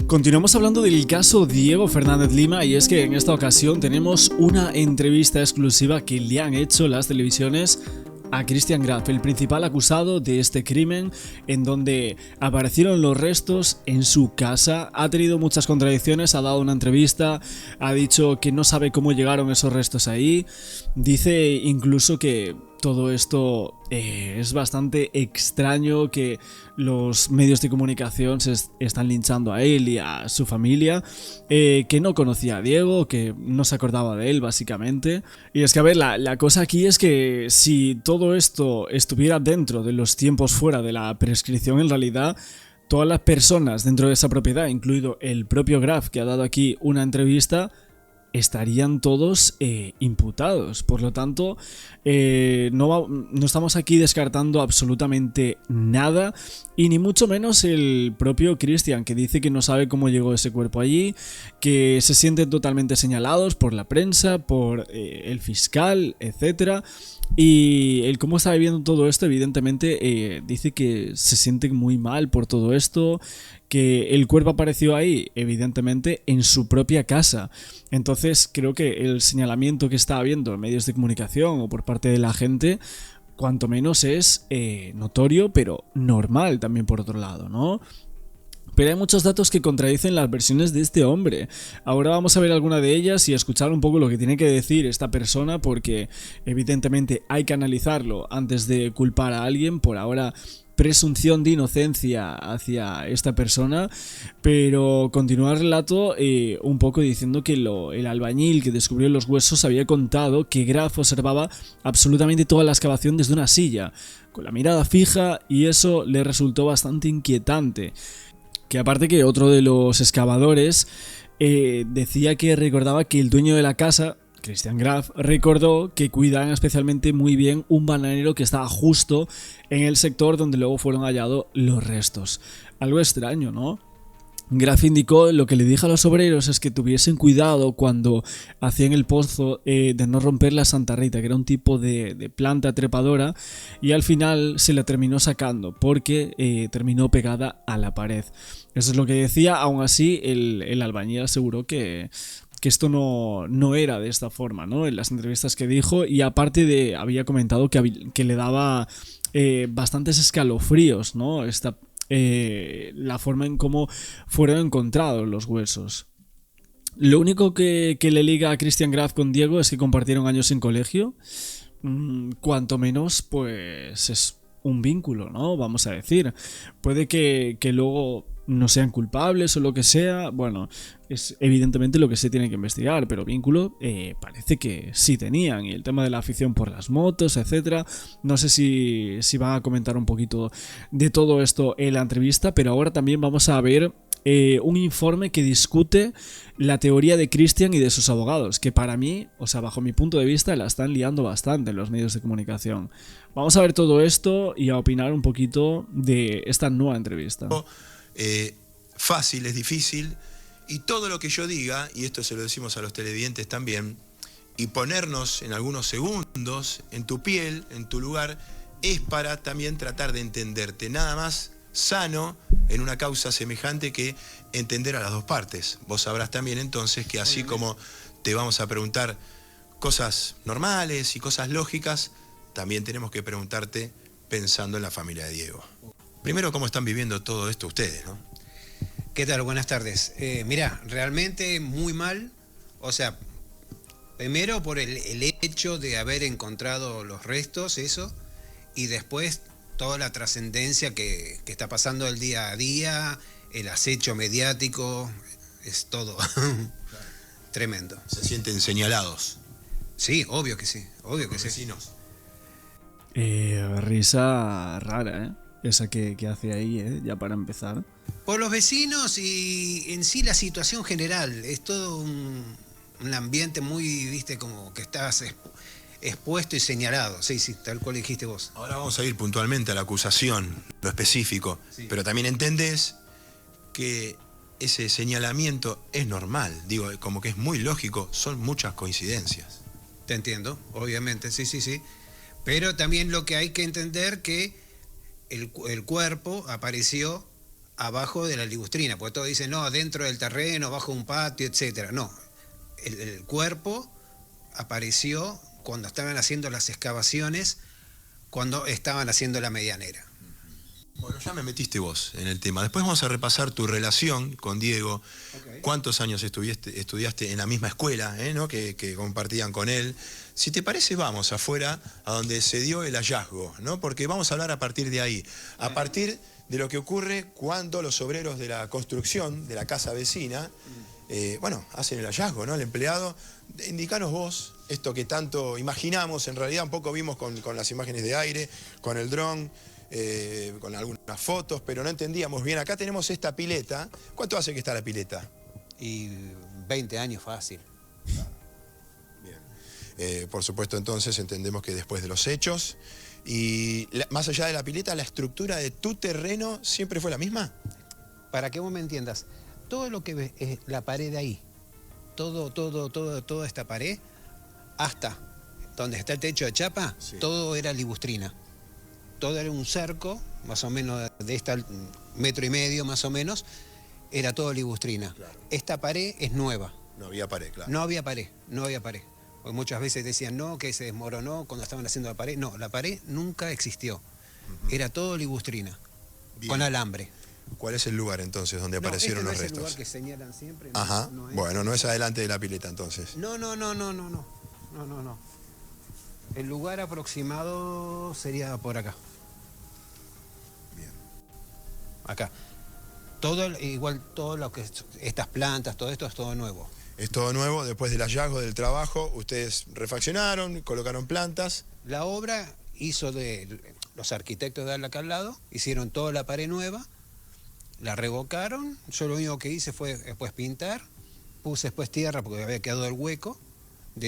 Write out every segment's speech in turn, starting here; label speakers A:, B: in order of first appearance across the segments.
A: Continuamos hablando del caso Diego Fernández Lima y es que en esta ocasión tenemos una entrevista exclusiva que le han hecho las televisiones a Christian Graf, el principal acusado de este crimen, en donde aparecieron los restos en su casa. Ha tenido muchas contradicciones, ha dado una entrevista, ha dicho que no sabe cómo llegaron esos restos ahí, dice incluso que todo esto es bastante extraño, que los medios de comunicación se están linchando a él y a su familia, que no conocía a Diego, que no se acordaba de él básicamente. Y es que a ver, la cosa aquí es que si todo esto estuviera dentro de los tiempos fuera de la prescripción, en realidad todas las personas dentro de esa propiedad, incluido el propio Graf que ha dado aquí una entrevista, estarían todos imputados. Por lo tanto, no estamos aquí descartando absolutamente nada, y ni mucho menos el propio Christian, que dice que no sabe cómo llegó ese cuerpo allí, que se sienten totalmente señalados por la prensa, por el fiscal, etcétera. Y el cómo está viviendo todo esto, evidentemente, dice que se siente muy mal por todo esto, que el cuerpo apareció ahí, evidentemente, en su propia casa. Entonces creo que el señalamiento que está habiendo en medios de comunicación o por parte de la gente, cuanto menos es notorio, pero normal también por otro lado, ¿no? Pero hay muchos datos que contradicen las versiones de este hombre. Ahora vamos a ver alguna de ellas y escuchar un poco lo que tiene que decir esta persona, porque evidentemente hay que analizarlo antes de culpar a alguien. Por ahora, presunción de inocencia hacia esta persona, pero continúa el relato un poco diciendo que el albañil que descubrió los huesos había contado que Graf observaba absolutamente toda la excavación desde una silla, con la mirada fija, y eso le resultó bastante inquietante. Que aparte que otro de los excavadores decía que recordaba que el dueño de la casa, Christian Graf, recordó que cuidaban especialmente muy bien un bananero que estaba justo en el sector donde luego fueron hallados los restos. Algo extraño, ¿no? Graf indicó: lo que le dije a los obreros es que tuviesen cuidado cuando hacían el pozo de no romper la Santa Rita, que era un tipo de planta trepadora, y al final se la terminó sacando porque terminó pegada a la pared. Eso es lo que decía. Aún así, el albañil aseguró que esto no era de esta forma, ¿no? En las entrevistas que dijo, y aparte había comentado que le daba bastantes escalofríos, ¿no? La forma en cómo fueron encontrados los huesos. Lo único que le liga a Christian Graf con Diego es que compartieron años en colegio. Cuanto menos, pues es un vínculo, ¿no? Vamos a decir. Puede que luego no sean culpables o lo que sea. Bueno, es evidentemente lo que se tiene que investigar, pero vínculo parece que sí tenían. Y el tema de la afición por las motos, etcétera. No sé si va a comentar un poquito de todo esto en la entrevista, pero ahora también vamos a ver un informe que discute la teoría de Christian y de sus abogados, que para mí, o sea, bajo mi punto de vista, la están liando bastante en los medios de comunicación. Vamos a ver todo esto y a opinar un poquito de esta nueva entrevista.
B: Fácil, es difícil, y todo lo que yo diga, y esto se lo decimos a los televidentes también, y ponernos en algunos segundos en tu piel, en tu lugar, es para también tratar de entenderte. Nada más sano en una causa semejante que entender a las dos partes. Vos sabrás también entonces que así como te vamos a preguntar cosas normales y cosas lógicas, también tenemos que preguntarte pensando en la familia de Diego. Primero, ¿cómo están viviendo todo esto ustedes, no?
C: ¿Qué tal? Buenas tardes. Mirá, realmente muy mal. O sea, primero por el hecho de haber encontrado los restos, eso, y después toda la trascendencia que está pasando el día a día, el acecho mediático, es todo tremendo.
B: ¿Se sienten señalados?
C: Sí, obvio que sí, obvio que sí.
B: Vecinos.
A: Risa rara, ¿eh? Esa que hace ahí, ya para empezar.
C: Por los vecinos y en sí la situación general. Es todo un ambiente muy, viste, como que estás expuesto y señalado. Sí, tal cual dijiste vos.
B: Ahora vamos a ir puntualmente a la acusación, lo específico. Sí. Pero también entendés que ese señalamiento es normal. Digo, como que es muy lógico, son muchas coincidencias.
C: Te entiendo, obviamente, sí. Pero también lo que hay que entender que el cuerpo apareció abajo de la ligustrina, porque todos dicen, no, dentro del terreno, bajo un patio, etcétera. No, el cuerpo apareció cuando estaban haciendo las excavaciones, cuando estaban haciendo la medianera.
B: Bueno, ya me metiste vos en el tema. Después vamos a repasar tu relación con Diego.
C: Okay.
B: ¿Cuántos años estudiaste en la misma escuela, ¿no? que compartían con él? Si te parece, vamos afuera, a donde se dio el hallazgo, ¿no? Porque vamos a hablar a partir de ahí. A partir de lo que ocurre cuando los obreros de la construcción de la casa vecina, hacen el hallazgo, ¿no? El empleado, indicanos vos esto que tanto imaginamos, en realidad un poco vimos con las imágenes de aire, con el dron, con algunas fotos, pero no entendíamos bien. Acá tenemos esta pileta. ¿Cuánto hace que está la pileta?
C: Y 20 años fácil.
B: Bien. Por supuesto, entonces entendemos que después de los hechos, y más allá de la pileta, ¿la estructura de tu terreno siempre fue la misma?
C: Para que vos me entiendas, todo lo que ves es la pared de ahí, toda esta pared, hasta donde está el techo de chapa, sí, todo era ligustrina. Todo era un cerco, más o menos de esta 1,5 metros más o menos, era todo ligustrina. Claro. Esta pared es nueva.
B: No había pared, claro.
C: No había pared. Porque muchas veces decían, no, que se desmoronó cuando estaban haciendo la pared. No, la pared nunca existió. Era todo ligustrina, bien, con alambre.
B: ¿Cuál es el lugar entonces donde aparecieron los restos?
C: No es el lugar que señalan siempre.
B: Ajá, bueno, no es adelante de la pileta entonces.
C: No. El lugar aproximado sería por acá.
B: Bien.
C: Acá. Todo lo que estas plantas, todo esto es todo nuevo.
B: Es todo nuevo. Después del hallazgo del trabajo, ustedes refaccionaron, colocaron plantas.
C: La obra hizo de los arquitectos de acá al lado, hicieron toda la pared nueva, la revocaron. Yo lo único que hice fue después pintar, puse después tierra porque había quedado el hueco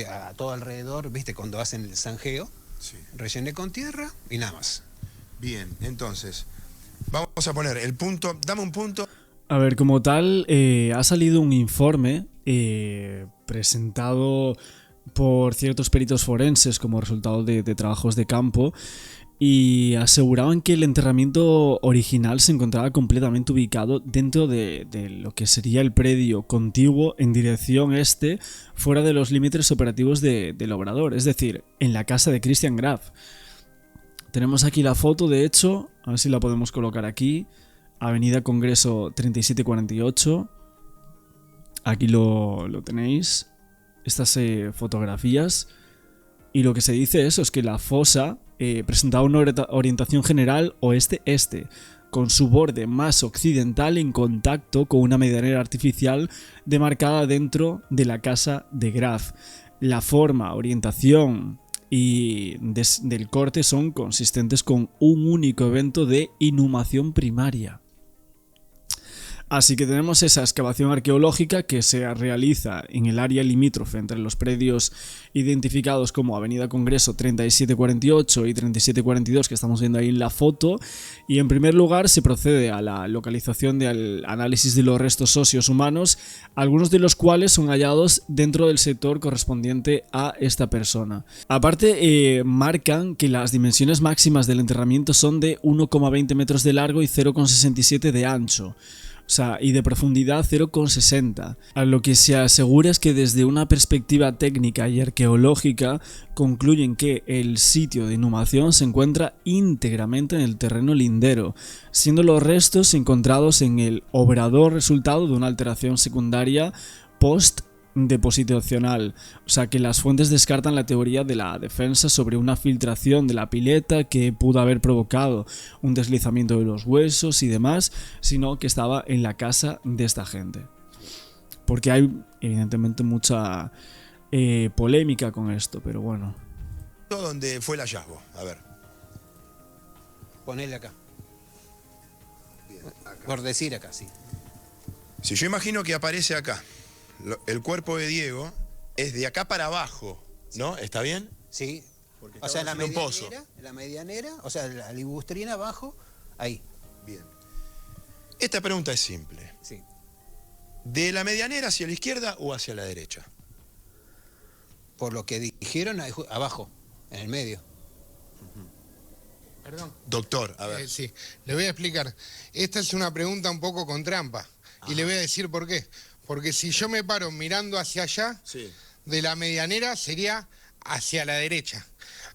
C: a todo alrededor, viste, cuando hacen el zanjeo, sí, rellené con tierra y nada más.
B: Bien, entonces, vamos a poner el punto, dame un punto.
A: A ver, como tal, ha salido un informe presentado por ciertos peritos forenses como resultado de trabajos de campo, y aseguraban que el enterramiento original se encontraba completamente ubicado dentro de lo que sería el predio contiguo en dirección este, fuera de los límites operativos del obrador, es decir, en la casa de Christian Graf. Tenemos aquí la foto, de hecho, a ver si la podemos colocar aquí, Avenida Congreso 3748, aquí lo tenéis, estas fotografías, y lo que se dice es que la fosa presentaba una orientación general oeste-este, con su borde más occidental en contacto con una medianera artificial demarcada dentro de la casa de Graf. La forma, orientación y del corte son consistentes con un único evento de inhumación primaria. Así que tenemos esa excavación arqueológica que se realiza en el área limítrofe entre los predios identificados como Avenida Congreso 3748 y 3742 que estamos viendo ahí en la foto, y en primer lugar se procede a la localización del análisis de los restos óseos humanos, algunos de los cuales son hallados dentro del sector correspondiente a esta persona. Aparte, marcan que las dimensiones máximas del enterramiento son de 1,20 metros de largo y 0,67 de ancho. O sea, y de profundidad 0,60. A lo que se asegura es que desde una perspectiva técnica y arqueológica concluyen que el sitio de inhumación se encuentra íntegramente en el terreno lindero, siendo los restos encontrados en el obrador resultado de una alteración secundaria post-depositacional. O sea que las fuentes descartan la teoría de la defensa sobre una filtración de la pileta que pudo haber provocado un deslizamiento de los huesos y demás, sino que estaba en la casa de esta gente. Porque hay evidentemente mucha polémica con esto, pero bueno.
B: ¿Dónde fue el hallazgo? A ver.
C: Ponele acá.
B: Bien, acá.
C: Por decir acá, sí.
B: Si yo imagino que aparece acá, el cuerpo de Diego es de acá para abajo, ¿no? ¿Está bien?
C: Sí.
B: Porque
C: o sea, la
B: medianera,
C: o sea, la ligustrina abajo, ahí.
B: Bien. Esta pregunta es simple.
C: Sí.
B: ¿De la medianera hacia la izquierda o hacia la derecha?
C: Por lo que dijeron, abajo, en el medio.
D: Perdón.
B: Doctor, a ver.
D: Sí, le voy a explicar. Esta es una pregunta un poco con trampa. Y le voy a decir por qué. Porque si yo me paro mirando hacia allá,
B: Sí.
D: de la medianera sería hacia la derecha.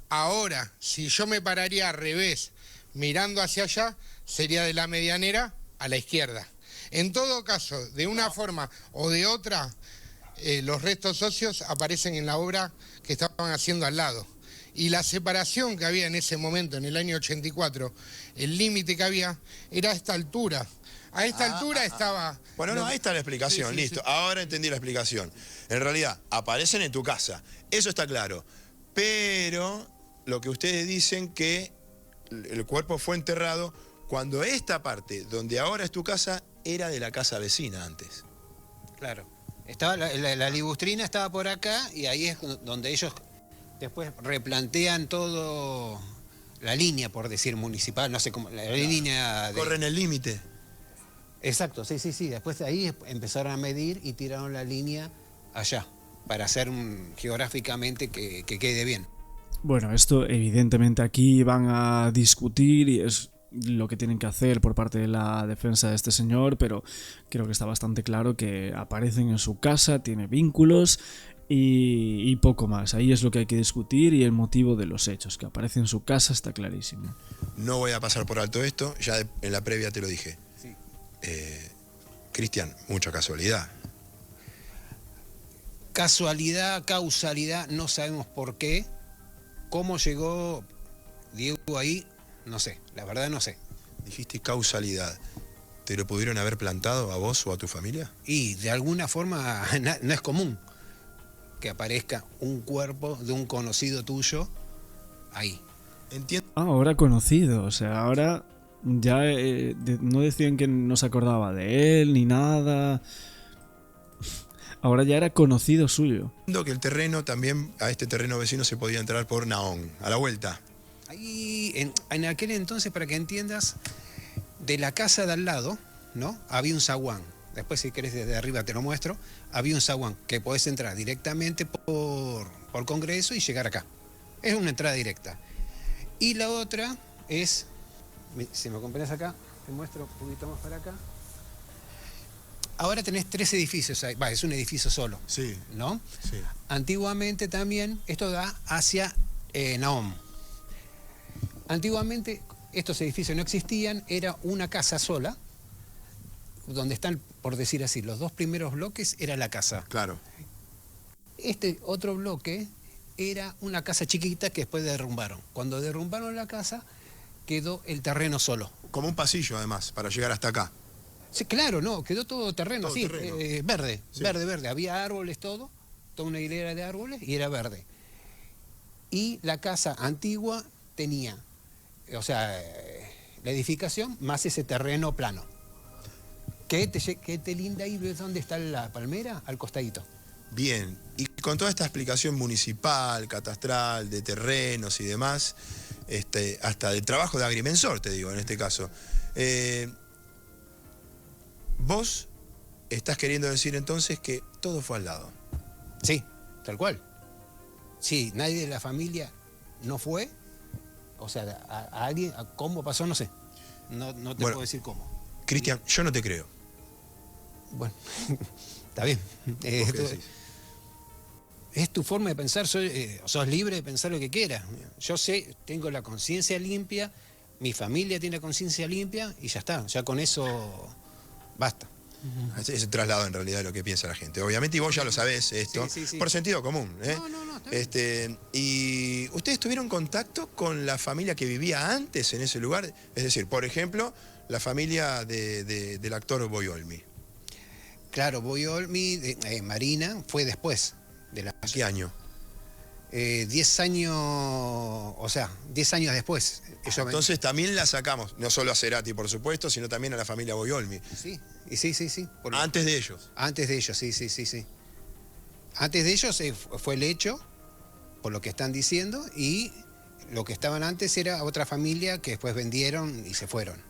D: Ahora, si yo me pararía al revés, mirando hacia allá, sería de la medianera a la izquierda. En todo caso, de una forma o de otra, los restos óseos aparecen en la obra que estaban haciendo al lado. Y la separación que había en ese momento, en el año 84, el límite que había, era a esta altura. A esta altura estaba...
B: Bueno, no, ahí está la explicación,
D: Sí, sí,
B: listo.
D: sí.
B: Ahora entendí la explicación. En realidad, aparecen en tu casa, eso está claro. Pero lo que ustedes dicen que el cuerpo fue enterrado cuando esta parte, donde ahora es tu casa, era de la casa vecina antes.
C: Claro. Estaba la libustrina estaba por acá y ahí es donde ellos después replantean todo la línea, por decir, municipal, no sé cómo, la línea de...
B: Corren el límite.
C: Exacto, sí, sí, sí. Después de ahí empezaron a medir y tiraron la línea allá, para hacer geográficamente que quede bien.
A: Bueno, esto evidentemente aquí van a discutir y es lo que tienen que hacer por parte de la defensa de este señor, pero creo que está bastante claro que aparecen en su casa, tiene vínculos y poco más. Ahí es lo que hay que discutir y el motivo de los hechos, que aparece en su casa está clarísimo.
B: No voy a pasar por alto esto, ya en la previa te lo dije.
C: Sí.
B: Cristian, mucha casualidad.
C: Casualidad, causalidad, no sabemos por qué. ¿Cómo llegó Diego ahí? No sé, la verdad no sé.
B: Dijiste causalidad. ¿Te lo pudieron haber plantado a vos o a tu familia?
C: Y de alguna forma no es común que aparezca un cuerpo de un conocido tuyo ahí.
B: Entiendo.
A: Ah, ahora conocido, o sea, ahora ya no decían que no se acordaba de él ni nada. Ahora ya era conocido suyo.
B: Que el terreno también, a este terreno vecino se podía entrar por Naón, a la vuelta.
C: Ahí, en aquel entonces, para que entiendas, de la casa de al lado, ¿no? Había un zaguán. Después, si querés, desde arriba te lo muestro. Había un zaguán que podés entrar directamente por Congreso y llegar acá. Es una entrada directa. Y la otra es, si me acompañas acá, te muestro un poquito más para acá. Ahora tenés 3 edificios ahí. Es un edificio solo,
B: Sí,
C: ¿no?
B: sí.
C: Antiguamente también, esto da hacia Nahom. Antiguamente estos edificios no existían, era una casa sola, donde están, por decir así, los 2 primeros bloques era la casa.
B: Claro.
C: Este otro bloque era una casa chiquita que después derrumbaron. Cuando derrumbaron la casa, quedó el terreno solo.
B: Como un pasillo, además, para llegar hasta acá.
C: Sí, claro, no, quedó todo terreno,
B: Todo
C: sí,
B: terreno.
C: verde,
B: Sí.
C: verde. Había árboles, toda una hilera de árboles y era verde. Y la casa antigua tenía, o sea, la edificación más ese terreno plano. Que te linda ahí, ¿ves dónde está la palmera? Al costadito.
B: Bien, y con toda esta explicación municipal, catastral, de terrenos y demás, hasta del trabajo de agrimensor, te digo, en este caso, vos estás queriendo decir entonces que todo fue al lado.
C: Sí, tal cual. Sí, nadie de la familia no fue. O sea, a alguien, cómo pasó, no sé. No te puedo decir cómo.
B: Cristian, yo no te creo.
C: Bueno, está bien.
B: ¿Vos qué decís?
C: Es tu forma de pensar, sos libre de pensar lo que quieras. Yo sé, tengo la conciencia limpia, mi familia tiene la conciencia limpia y ya está. Ya con eso basta.
B: Es el traslado en realidad de lo que piensa la gente. Obviamente, y vos ya lo sabés esto,
C: Sí.
B: por sentido común.
C: No, está bien.
B: ¿Y ustedes tuvieron contacto con la familia que vivía antes en ese lugar? Es decir, por ejemplo, la familia del actor Boyolmi.
C: Claro, Boyolmi, Marina, fue después de la...
B: ¿Qué año?
C: 10 años, o sea, 10 años después.
B: Entonces también la sacamos, no solo a Cerati, por supuesto, sino también a la familia Boyolmi.
C: Sí.
B: Antes de ellos.
C: Antes de ellos, sí. Antes de ellos fue el hecho, por lo que están diciendo, y lo que estaban antes era otra familia que después vendieron y se fueron.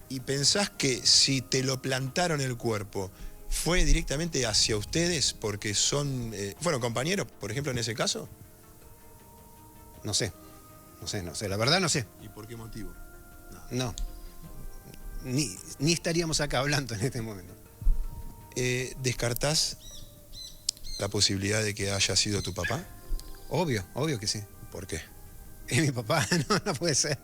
B: ¿Y pensás que si te lo plantaron el cuerpo, fue directamente hacia ustedes porque fueron compañeros, por ejemplo, en ese caso?
C: No sé. No sé, la verdad no sé.
B: ¿Y por qué motivo?
C: No. Ni estaríamos acá hablando en este momento.
B: ¿Descartás la posibilidad de que haya sido tu papá?
C: Obvio que sí.
B: ¿Por qué?
C: Es mi papá, no puede ser.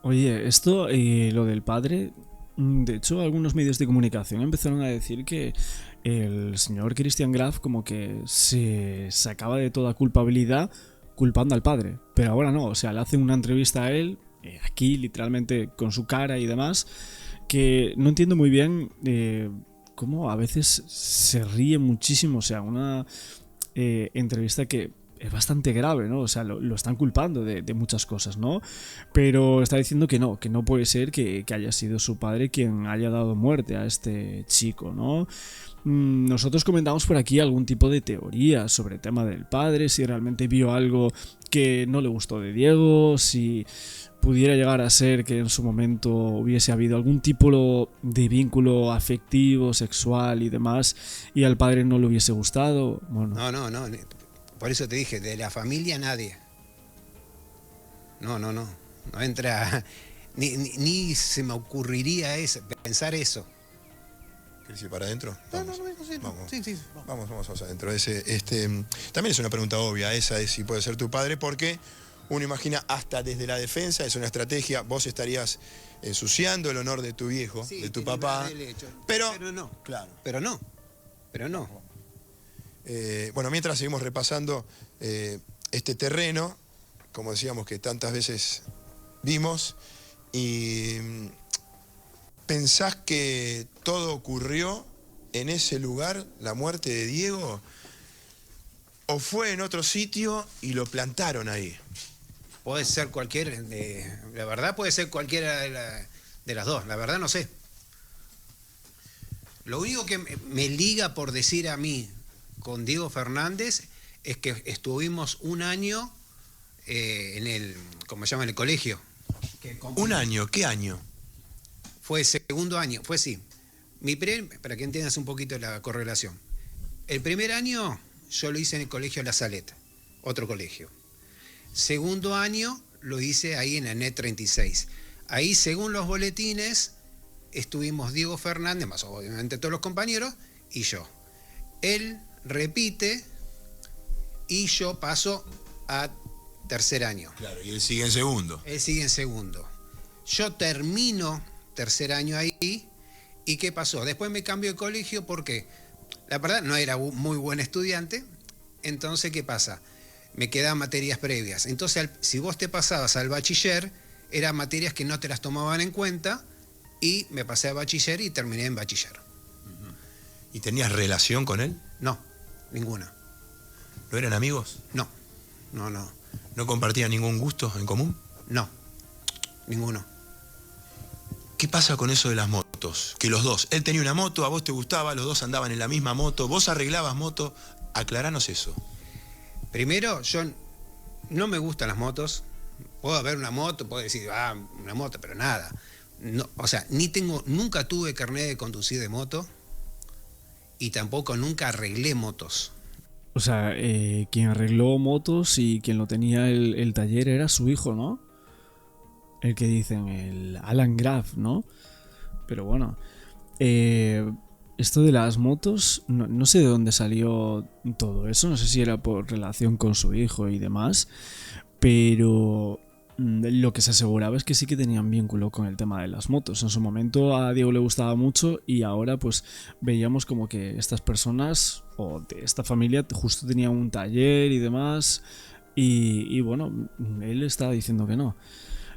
A: Oye, esto, lo del padre, de hecho algunos medios de comunicación empezaron a decir que el señor Christian Graf como que se sacaba de toda culpabilidad culpando al padre, pero ahora no, o sea, le hacen una entrevista a él, aquí literalmente con su cara y demás, que no entiendo muy bien cómo a veces se ríe muchísimo, o sea, una entrevista que es bastante grave, ¿no? O sea, lo están culpando de muchas cosas, ¿no? Pero está diciendo que no puede ser que haya sido su padre quien haya dado muerte a este chico, ¿no? Nosotros comentamos por aquí algún tipo de teoría sobre el tema del padre, si realmente vio algo que no le gustó de Diego, si pudiera llegar a ser que en su momento hubiese habido algún tipo de vínculo afectivo, sexual y demás, y al padre no le hubiese gustado. Bueno.
C: No. Por eso te dije, de la familia nadie. No entra. Ni se me ocurriría pensar eso.
B: ¿Quieres ir para adentro?
C: Vamos. Sí.
B: Vamos adentro. También es una pregunta obvia, esa es si puede ser tu padre, porque uno imagina hasta desde la defensa, es una estrategia, vos estarías ensuciando el honor de tu viejo,
C: Sí,
B: de tu
C: tiene
B: papá.
C: Pero no.
B: Claro.
C: Pero no.
B: Bueno, mientras seguimos repasando este terreno, como decíamos que tantas veces vimos, y ¿pensás que todo ocurrió en ese lugar, la muerte de Diego? ¿O fue en otro sitio y lo plantaron ahí?
C: Puede ser cualquiera, la verdad puede ser cualquiera de las dos, la verdad no sé. Lo único que me liga, por decir a mí, con Diego Fernández es que estuvimos un año en el, ¿cómo se llama?, en el colegio.
B: ¿Un año? ¿Qué año?
C: Fue segundo año, fue sí. Para que entiendas un poquito la correlación. El primer año yo lo hice en el colegio La Saleta, otro colegio. Segundo año lo hice ahí en la NET 36. Ahí, según los boletines, estuvimos Diego Fernández, más obviamente todos los compañeros, y yo. Él repite y yo paso a tercer año.
B: Claro, y él sigue en segundo.
C: Él sigue en segundo. Yo termino tercer año ahí, ¿y qué pasó? Después me cambio de colegio porque, la verdad, no era muy buen estudiante. Entonces, ¿qué pasa? Me quedaban materias previas. Entonces, si vos te pasabas al bachiller, eran materias que no te las tomaban en cuenta, y me pasé a bachiller y terminé en bachiller.
B: ¿Y tenías relación con él?
C: No, ninguna.
B: ¿No eran amigos?
C: No.
B: ¿No compartían ningún gusto en común?
C: No, ninguno.
B: ¿Qué pasa con eso de las motos? Que los dos, él tenía una moto, a vos te gustaba, los dos andaban en la misma moto, vos arreglabas moto, aclaranos eso.
C: Primero, yo no me gustan las motos. Puedo haber una moto, puedo decir, una moto, pero nada. No, o sea, nunca tuve carnet de conducir de moto y tampoco nunca arreglé motos.
A: O sea, quien arregló motos y quien lo tenía el taller era su hijo, ¿no? El que dicen, el Alan Graf, ¿no? Pero bueno, esto de las motos, no sé de dónde salió todo eso, no sé si era por relación con su hijo y demás, pero lo que se aseguraba es que sí que tenían vínculo con el tema de las motos. En su momento a Diego le gustaba mucho y ahora pues veíamos como que estas personas o de esta familia justo tenían un taller y demás, y bueno, él estaba diciendo que no.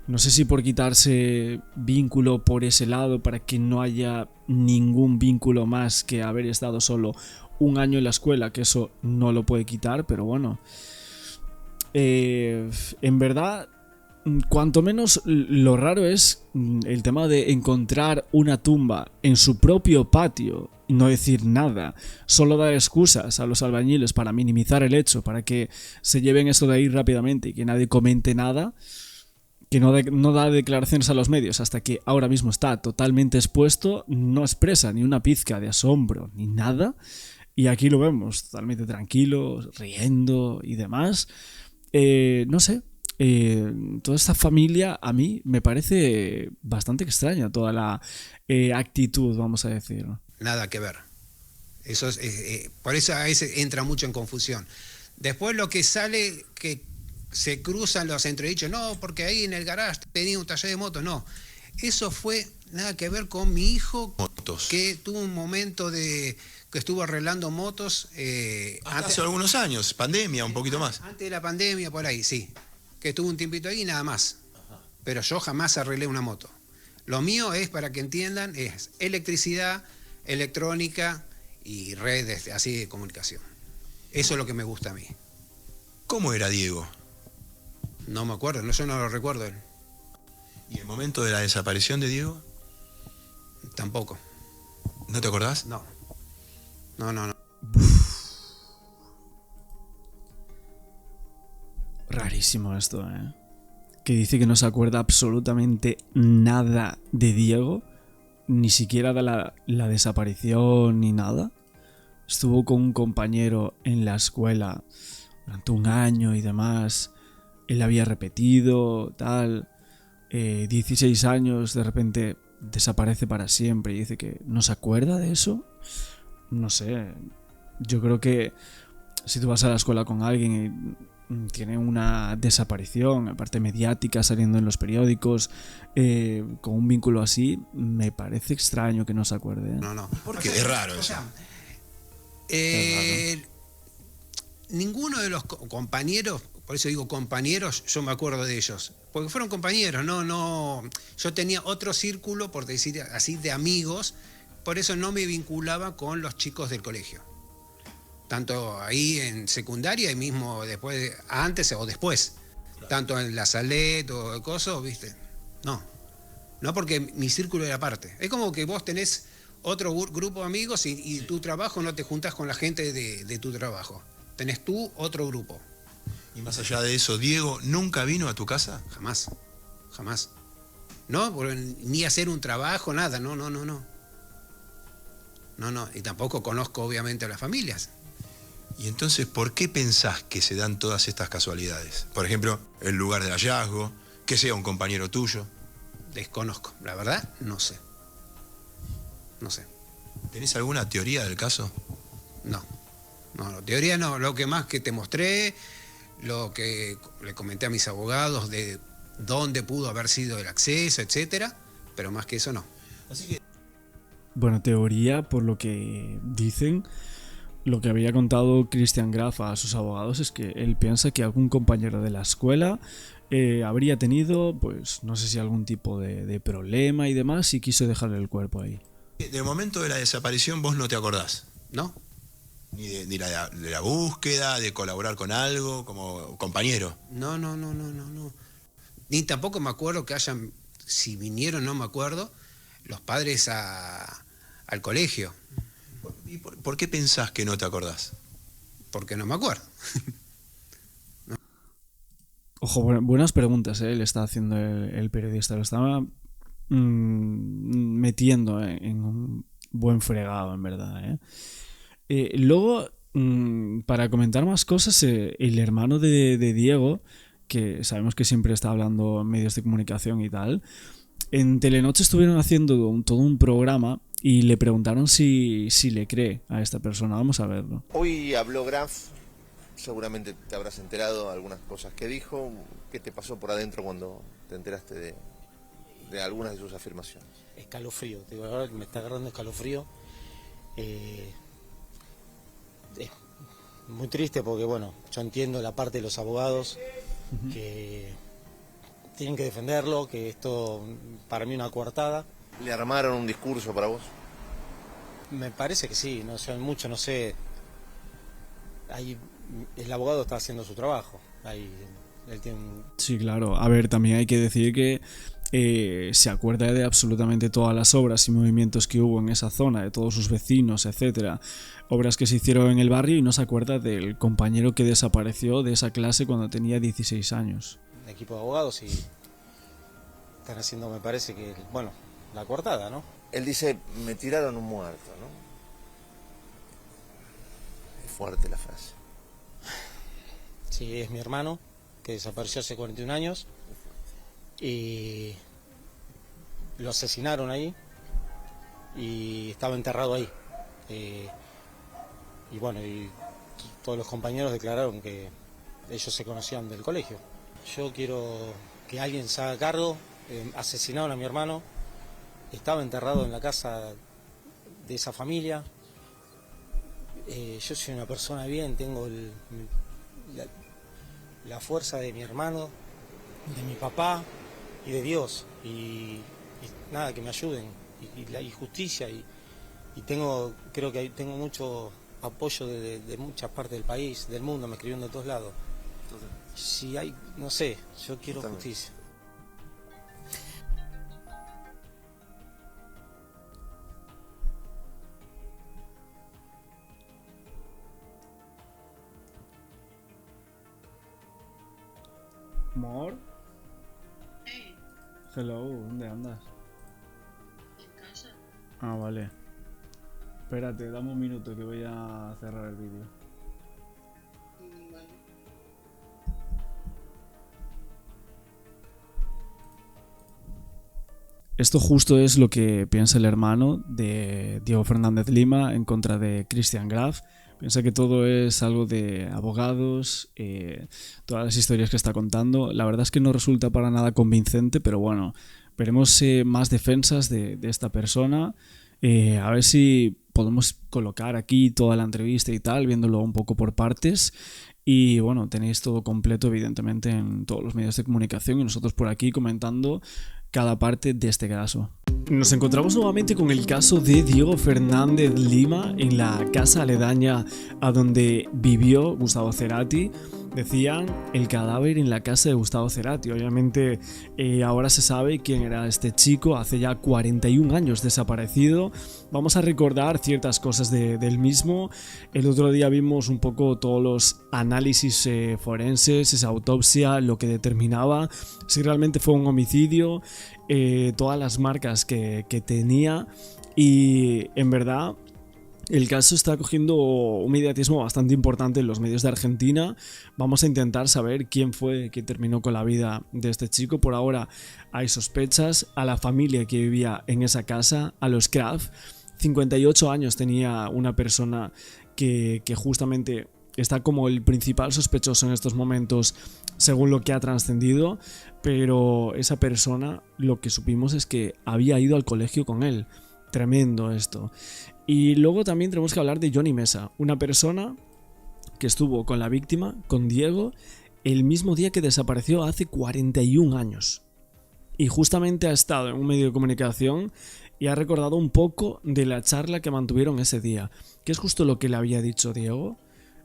A: No sé si por quitarse vínculo por ese lado para que no haya ningún vínculo más que haber estado solo un año en la escuela, que eso no lo puede quitar, pero bueno. En verdad, cuanto menos lo raro es el tema de encontrar una tumba en su propio patio y no decir nada, solo dar excusas a los albañiles para minimizar el hecho, para que se lleven esto de ahí rápidamente y que nadie comente nada, que no da declaraciones a los medios hasta que ahora mismo está totalmente expuesto, no expresa ni una pizca de asombro ni nada, y aquí lo vemos totalmente tranquilo, riendo y demás. No sé, toda esta familia a mí me parece bastante extraña, toda la actitud, vamos a decir.
C: Nada que ver. Eso es, por eso a veces entra mucho en confusión. Después lo que sale, que se cruzan los entredichos, no, porque ahí en el garage tenía un taller de motos, no. Eso fue nada que ver con mi hijo,
B: Motos.
C: que tuvo un momento que estuvo arreglando motos.
B: Hace algunos años, pandemia, un poquito más.
C: Antes de la pandemia, por ahí, sí. Que estuvo un tiempito ahí y nada más. Pero yo jamás arreglé una moto. Lo mío es, para que entiendan, es electricidad, electrónica y redes así de comunicación. Eso es lo que me gusta a mí.
B: ¿Cómo era Diego?
C: No me acuerdo, yo no lo recuerdo él.
B: ¿Y el momento de la desaparición de Diego?
C: Tampoco.
B: ¿No te acordás?
C: No. No.
A: Rarísimo esto, ¿eh? Que dice que no se acuerda absolutamente nada de Diego, ni siquiera de la desaparición ni nada. Estuvo con un compañero en la escuela durante un año y demás. Él había repetido, tal. 16 años, de repente desaparece para siempre y dice que no se acuerda de eso. No sé. Yo creo que si tú vas a la escuela con alguien y tiene una desaparición, aparte mediática, saliendo en los periódicos, con un vínculo así, me parece extraño que no se acuerde.
C: No.
B: Porque es raro eso.
C: Ninguno de los compañeros, por eso digo compañeros, yo me acuerdo de ellos. Porque fueron compañeros, no. Yo tenía otro círculo, por decir así, de amigos, por eso no me vinculaba con los chicos del colegio. Tanto ahí en secundaria y mismo después, antes o después. Claro. Tanto en la Salet o cosas, ¿viste? No, porque mi círculo era aparte. Es como que vos tenés otro grupo de amigos y tu trabajo no te juntas con la gente de tu trabajo. Tenés tú otro grupo.
B: Y más allá de eso, ¿Diego nunca vino a tu casa?
C: Jamás. No, ni hacer un trabajo, nada, no. No, y tampoco conozco obviamente a las familias.
B: Y entonces, ¿por qué pensás que se dan todas estas casualidades? Por ejemplo, el lugar del hallazgo, que sea un compañero tuyo.
C: Desconozco, la verdad, no sé.
B: ¿Tenés alguna teoría del caso?
C: No, teoría no. Lo que más que te mostré, lo que le comenté a mis abogados de dónde pudo haber sido el acceso, etcétera, pero más que eso no.
B: Así que...
A: Bueno, teoría, por lo que dicen, lo que había contado Christian Graf a sus abogados es que él piensa que algún compañero de la escuela habría tenido, pues, no sé si algún tipo de problema y demás, y quiso dejarle el cuerpo ahí.
B: Del momento de la desaparición vos no te acordás.
C: ¿No?
B: Ni de la búsqueda, de colaborar con algo, como compañero.
C: No. Ni tampoco me acuerdo que hayan, si vinieron, no me acuerdo, los padres al colegio.
B: ¿Y por qué pensás que no te acordás?
C: Porque no me acuerdo.
A: Ojo, buenas preguntas, le está haciendo el periodista. Lo estaba metiendo en un buen fregado, en verdad. Luego, para comentar más cosas, el hermano de Diego, que sabemos que siempre está hablando en medios de comunicación y tal, en Telenoche estuvieron haciendo todo un programa y le preguntaron si le cree a esta persona. Vamos a verlo.
E: Hoy habló Graf, seguramente te habrás enterado de algunas cosas que dijo. ¿Qué te pasó por adentro cuando te enteraste de algunas de sus afirmaciones?
F: Escalofrío, te digo, ahora me está agarrando escalofrío. Es muy triste porque, bueno, yo entiendo la parte de los abogados que tienen que defenderlo, que esto para mí es una coartada.
E: ¿Le armaron un discurso para vos?
F: Me parece que sí, no sé, mucho, no sé. El abogado está haciendo su trabajo. Él tiene
A: Sí, claro. A ver, también hay que decir que se acuerda de absolutamente todas las obras y movimientos que hubo en esa zona, de todos sus vecinos, etcétera. Obras que se hicieron en el barrio y no se acuerda del compañero que desapareció de esa clase cuando tenía 16 años.
F: un equipo de abogados y están haciendo, me parece que, bueno, la coartada, ¿no?
E: Él dice, me tiraron un muerto, ¿no? Es fuerte la frase.
F: Sí, es mi hermano. que desapareció hace 41 años y lo asesinaron ahí y estaba enterrado ahí. Y bueno, y todos los compañeros declararon que ellos se conocían del colegio. Yo quiero que alguien se haga cargo. Asesinaron a mi hermano, estaba enterrado en la casa de esa familia. Yo soy una persona bien, tengo la fuerza de mi hermano, de mi papá y de Dios, y nada, que me ayuden, y justicia, y creo que tengo mucho apoyo de muchas partes del país, del mundo, me escribieron de todos lados. Si hay, no sé, yo quiero justicia.
A: Amor. Hello, ¿dónde andas?
G: En casa.
A: Ah, vale. Espérate, dame un minuto que voy a cerrar el vídeo.
G: Vale.
A: Esto justo es lo que piensa el hermano de Diego Fernández Lima en contra de Christian Graf. Piensa que todo es algo de abogados, todas las historias que está contando. La verdad es que no resulta para nada convincente, pero bueno, veremos más defensas de esta persona. A ver si podemos colocar aquí toda la entrevista y tal, viéndolo un poco por partes. Y bueno, tenéis todo completo evidentemente en todos los medios de comunicación y nosotros por aquí comentando cada parte de este caso. Nos encontramos nuevamente con el caso de Diego Fernández Lima en la casa aledaña a donde vivió Gustavo Cerati. Decían el cadáver en la casa de Gustavo Cerati. Obviamente ahora se sabe quién era este chico, hace ya 41 años desaparecido. Vamos a recordar ciertas cosas del mismo. El otro día vimos un poco todos los análisis forenses, esa autopsia, lo que determinaba si realmente fue un homicidio, todas las marcas que tenía, y en verdad el caso está cogiendo un mediatismo bastante importante en los medios de Argentina. Vamos a intentar saber quién fue que terminó con la vida de este chico. Por ahora hay sospechas. A la familia que vivía en esa casa, a los Graf, 58 años tenía una persona que justamente está como el principal sospechoso en estos momentos según lo que ha trascendido, pero esa persona, lo que supimos es que había ido al colegio con él. Tremendo esto. Y luego también tenemos que hablar de Johnny Mesa, una persona que estuvo con la víctima, con Diego, el mismo día que desapareció hace 41 años. Y justamente ha estado en un medio de comunicación y ha recordado un poco de la charla que mantuvieron ese día, que es justo lo que le había dicho Diego.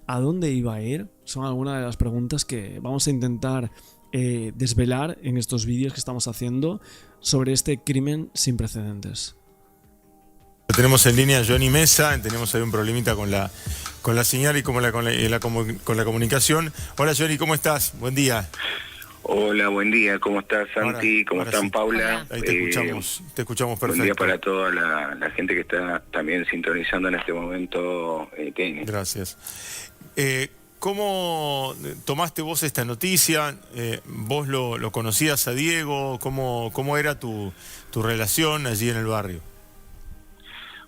A: ¿A dónde iba a ir? Son algunas de las preguntas que vamos a intentar desvelar en estos vídeos que estamos haciendo sobre este crimen sin precedentes.
B: Tenemos en línea a Johnny Mesa, tenemos ahí un problemita con la señal y con la comunicación. Hola Johnny, ¿cómo estás? Buen día.
H: Hola, buen día, ¿cómo estás Santi? ¿Cómo están
B: sí.
H: Paula?
B: Ahí te escuchamos perfecto.
H: Buen día para toda la gente que está también sintonizando en este momento TN.
B: Gracias. ¿Cómo tomaste vos esta noticia? ¿Vos lo conocías a Diego? ¿Cómo era tu relación allí en el barrio?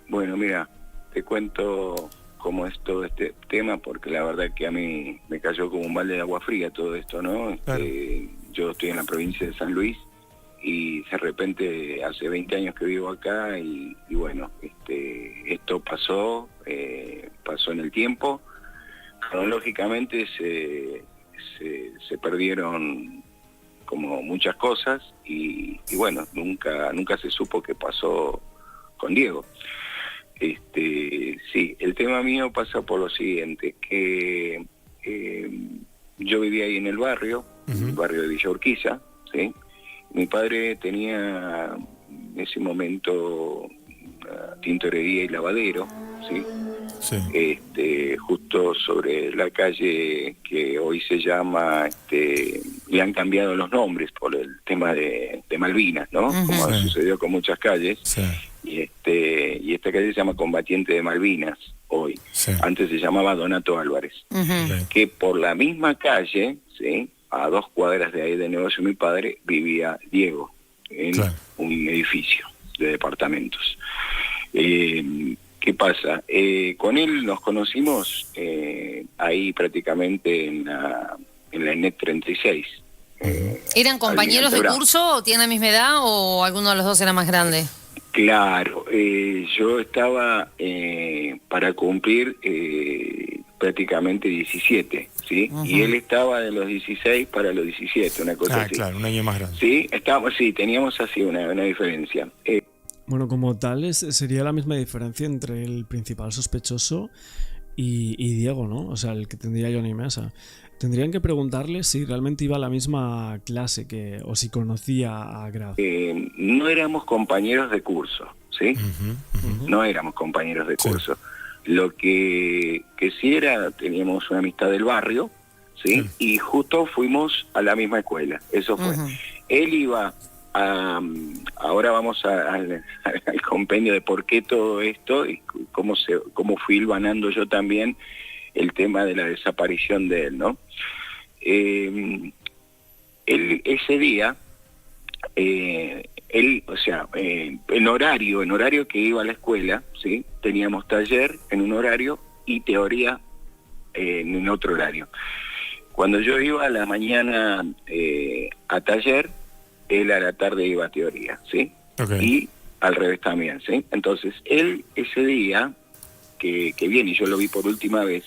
H: Bueno, mira, te cuento cómo es todo este tema, porque la verdad que a mí me cayó como un balde de agua fría todo esto, ¿no?
B: Claro.
H: Yo estoy en la provincia de San Luis y de repente hace 20 años que vivo acá y bueno, esto pasó en el tiempo. Cronológicamente se perdieron como muchas cosas y bueno, nunca se supo qué pasó con Diego. Sí, el tema mío pasa por lo siguiente, que yo vivía ahí en el barrio de Villa Urquiza, ¿sí? Mi padre tenía en ese momento una tintorería y lavadero, ¿sí?
B: Sí.
H: Justo sobre la calle que hoy se llama, le han cambiado los nombres por el tema de Malvinas, ¿no? Como
B: Sí.
H: sucedió con muchas calles.
B: Sí.
H: Y esta calle se llama Combatiente de Malvinas hoy.
B: Sí.
H: Antes se llamaba Donato Álvarez.
B: Sí.
H: Que por la misma calle, ¿sí? a 2 cuadras de ahí del negocio de mi padre, vivía Diego en un edificio de departamentos. ¿Qué pasa? Con él nos conocimos ahí prácticamente en la ENET 36.
I: ¿Eran compañeros de curso o tienen la misma edad o alguno de los dos era más grande?
H: Claro, yo estaba para cumplir prácticamente 17, ¿sí? Y él estaba de los 16 para los 17, una cosa así.
J: Claro, un año más grande.
H: Sí, teníamos así una diferencia.
A: Bueno, como tal, sería la misma diferencia entre el principal sospechoso y Diego, ¿no? O sea, el que tendría Johnny Mesa. Tendrían que preguntarle si realmente iba a la misma clase o si conocía a Graf.
H: No éramos compañeros de curso, ¿sí? No éramos compañeros de curso. Lo que sí teníamos una amistad del barrio, ¿sí? Y justo fuimos a la misma escuela, eso fue. Él iba ahora vamos al compendio de por qué todo esto y cómo fui hilvanando yo también el tema de la desaparición de él, ¿no? Él ese día, en horario que iba a la escuela, ¿sí? Teníamos taller en un horario y teoría en otro horario. Cuando yo iba a la mañana a taller, él a la tarde iba a teoría, ¿sí? Y al revés también, ¿sí? Entonces, él ese día que viene, y yo lo vi por última vez,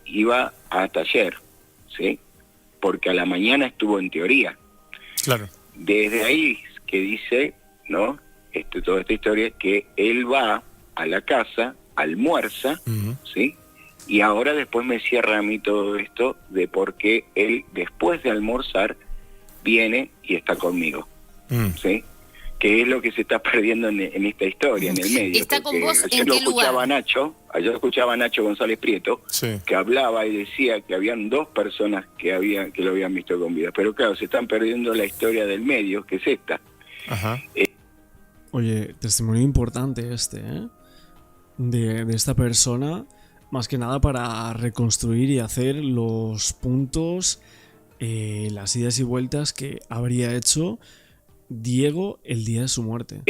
H: iba a taller, ¿sí? Porque a la mañana estuvo en teoría.
J: Claro.
H: Desde ahí que dice, ¿no? Toda esta historia, que él va a la casa, almuerza, ¿sí? Y ahora después me cierra a mí todo esto de por qué él, después de almorzar, viene y está conmigo, ¿sí? Que es lo que se está perdiendo en esta historia, en el medio.
I: ¿Está con vos
H: ayer
I: en
H: lo
I: qué lugar?
H: Ayer escuchaba a Nacho González Prieto, que hablaba y decía que habían 2 personas que lo habían visto con vida. Pero claro, se están perdiendo la historia del medio, que es esta.
A: Oye, testimonio importante ¿eh? De esta persona, más que nada para reconstruir y hacer los puntos, las idas y vueltas que habría hecho Diego el día de su muerte.